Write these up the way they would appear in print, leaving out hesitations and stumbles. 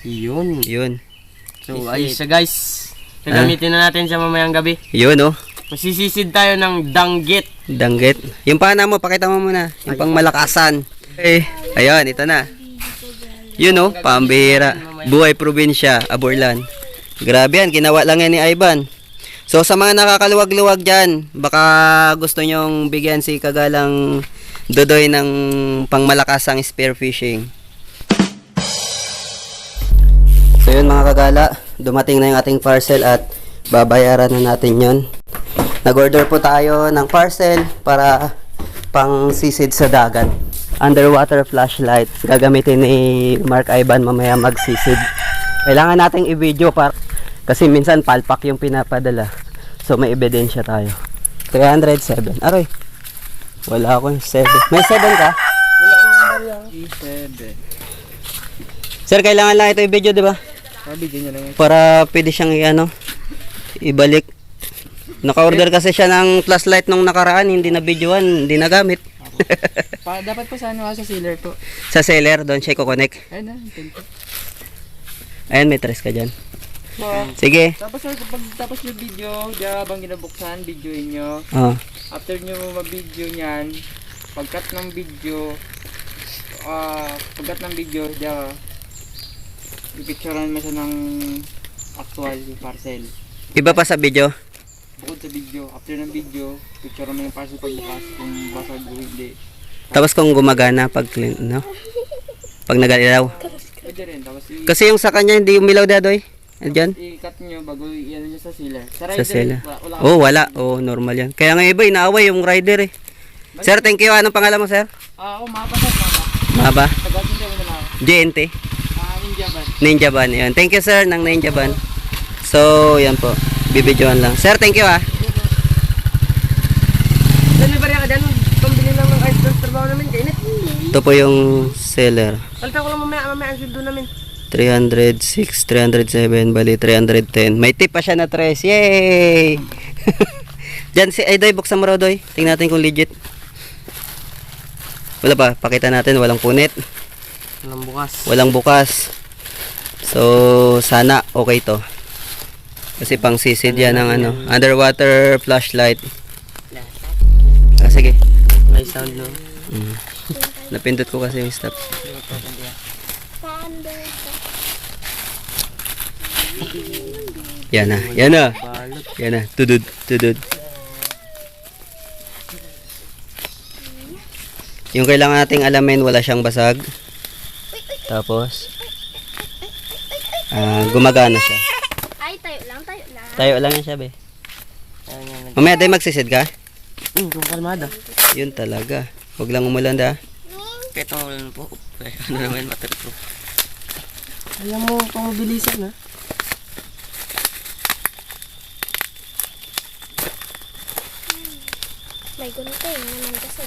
Yun. Yun. So ayos siya guys. Gagamitin na natin siya mamayang gabi. Yun oh. Masisisid tayo ng danggit. Danggit. Yung pana mo, pakita mo muna. Yung pang malakasan. Okay. Ayun, ito na. Yun oh, pambihira. Buhay probinsya, Aborlan. Grabe yan, ginawa lang yan ni Ivan. So sa mga nakakaluwag-luwag dyan, baka gusto nyong bigyan si Kagalang Dudoy ng pangmalakasang spearfishing. So yun mga kagala, dumating na yung ating parcel at babayaran na natin yun. Nag-order po tayo ng parcel para pang sisid sa dagat. Underwater flashlight. Gagamitin ni Mark Ivan mamaya magsisid. Kailangan nating i-video kasi minsan palpak yung pinapadala. So may ebidensya tayo. 307. Aroy. Wala akong 7. May 7 ka? Wala akong number yung 7. Sir, kailangan lang ito i-video, di ba? Video niya lang. Para pwede siyang ibalik. Naka-order kasi siya ng flashlight nung nakaraan, hindi na videoan, hindi na gamit. Dapat po sa sealer po. Sa seller, doon siya i-connect. Ayun na, Ayan, may tres ka dyan. Sige. Tapos tapos yung video, habang ginabuksan, videoin nyo. Oh. After nyo ma-video nyan, pagkat ng video, ipicturean mo siya ng actual parcel. Iba pa sa video. Bukod sa video, after ng video, picturean mo yung parcel pagbukas, kung basag o hindi. Tapos kung gumagana pag clean, no? Pag nag-ilaw. Pwede rin, tapos Kasi yung sa kanya hindi umilaw dadoy. Diyan. i-cut nyo bago i-ano nyo sa sealer. Sa Sa rider, seller. wala. Oh, wala. Oh, normal yan. Kaya nga iba, inaaway yung rider eh. Sir, thank you. Anong pangalan mo, sir? Mapa sir, mapa. Maba? Tagatindi mo na lang. JNT. Ninja ban. Ninja Ban. Yun. Thank you, sir, ng Ninja Ban. So, yan po. Bibidyoan lang. Sir, thank you ah. Dali bariya ka dyan, pambili lang ng ice cream trabaho namin, kainit. Ito po yung seller. Salta ko lang mamaya ang sildo namin. 306, 307, bali 310. May tip pa siya na 3. Yay! Diyan si Doy, buksan mo raw Doy. Tingnan natin kung legit. Wala pa, pakita natin, walang punit. Walang bukas. Walang bukas. So, sana okay to. Kasi pang sisid yan ng underwater flashlight. Sige. May sound no? Napindot ko kasi yung stop. Yan na, yan na. Yan na, tudud, tudud. Yung kailangan nating alamin, wala siyang basag. Tapos, gumagana siya. Ay, tayo lang. Tayo lang yan siya, be. Mamaya tayo magsisid ka? Kung kalmada. Yun talaga. Huwag lang umulan da. Kahit umulan po. Ano naman, matrip po. Alam mo, pang mabilisan ha? May gunting naman kasi.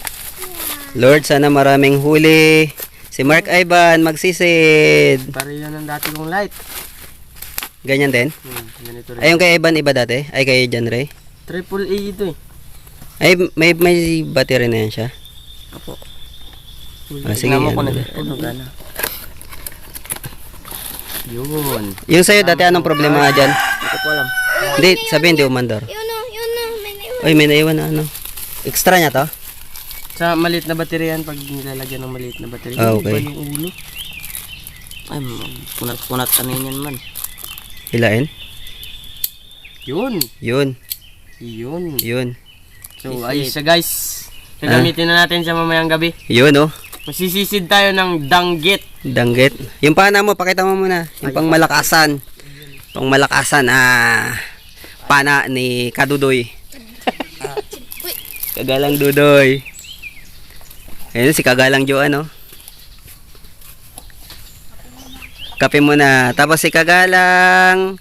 Lord, sana maraming huli. Si Mark Ivan, magsisid. Pare yan ang dati kong light. Ganyan din? Ganito rin. Ay, yung kay Ivan iba dati? Ay, kay John Ray? Triple A ito eh. Ay, may battery na yan siya. Apo. Sige, Tingnan mo yan. ko na. Ano gana? Yun. Yung sa'yo dati, anong problema nga dyan? Hindi ko alam. Hindi, sabihin, hindi umandar. Yun o, may naiwan. Ay, may naiwan na ano. Extra niya to? Sa maliit na bateryan, pag nilalagyan ng maliit na baterya, Ah, okay. iba yung ulo. Ay, punat-punat kanin yan man. Hilain? Yun. Yun. Yun. Yun. So, ayos siya guys. Gagamitin na natin siya mamayang gabi. Yun oh. Masisisid tayo ng danggit. Danggit. Yung pana mo, pakita mo muna. Yung pang malakasan. Pang malakasan. Pana ni Kadudoy. Kagalang Dudoy. Ayun si Kagalang Jo ano. Kape muna. Tapos si Kagalang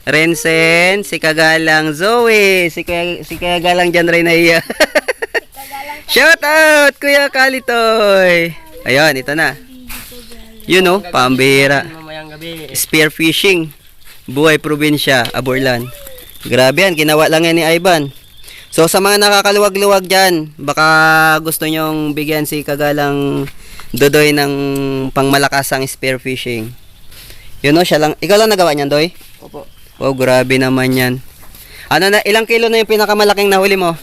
Rensen, si Kagalang Zoe, si Kagalang Jan Reynaya. Shout out Kuya Kalitoy. Ayun, ito na. Yun oh, pambihira. Mamayang gabi. Spearfishing. Buhay probinsya, Aborlan. Grabe yan, ginawa lang yan ni Ivan. So sa mga nakakaluwag-luwag dyan, baka gusto nyong bigyan si Kagalang Dudoy ng pangmalakasang spearfishing. Yun o, siya lang. Ikaw lang nagawa niyan, Doy? Opo. Oh, grabe naman yan. Ano na, ilang kilo na yung pinakamalaking nahuli mo?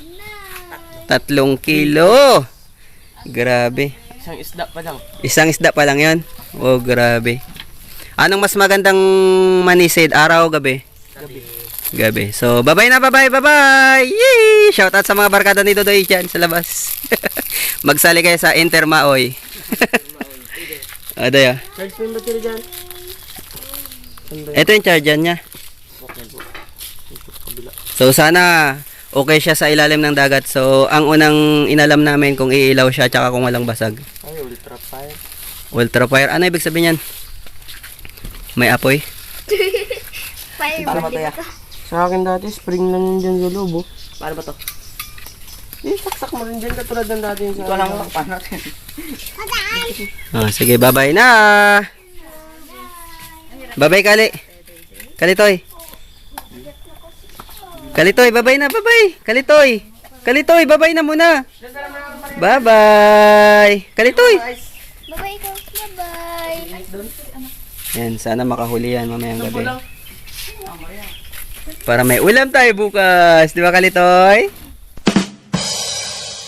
3 kilo. Grabe. Isang isda pa lang. Isang isda pa lang yan. Oh, grabe. Anong mas magandang manisid? Araw o gabi? Gabi. So, bye-bye na, bye-bye, bye-bye! Yee! Shoutout sa mga barkada ni Dodoy dyan sa labas. Magsali kayo sa Intermaoy. Aday ah. Charge mo yung battery dyan. Ito yung charger niya. Okay po. So, sana okay siya sa ilalim ng dagat. So, ang unang inalam namin kung iilaw siya tsaka kung walang basag. Ay, ultra fire. Ultra fire. Ano ibig sabihin yan? May apoy? Fire Para bird mataya. ka. Sa akin dati, spring lang yun dyan sa loob. Paano ba to? Saksak mo rin dyan katulad ng dati yung sa... Ito lang mo paano natin. Oh, sige, bye-bye na. Bye-bye, Kali. Kalitoy. Kalitoy, bye-bye na, bye-bye. Kalitoy. Kalitoy, bye-bye na muna. Bye-bye. Kalitoy. Bye-bye ko. Bye-bye. Yan, sana makahuli yan mamayang gabi. Para may ulam tayo bukas. Di ba, Kalitoy?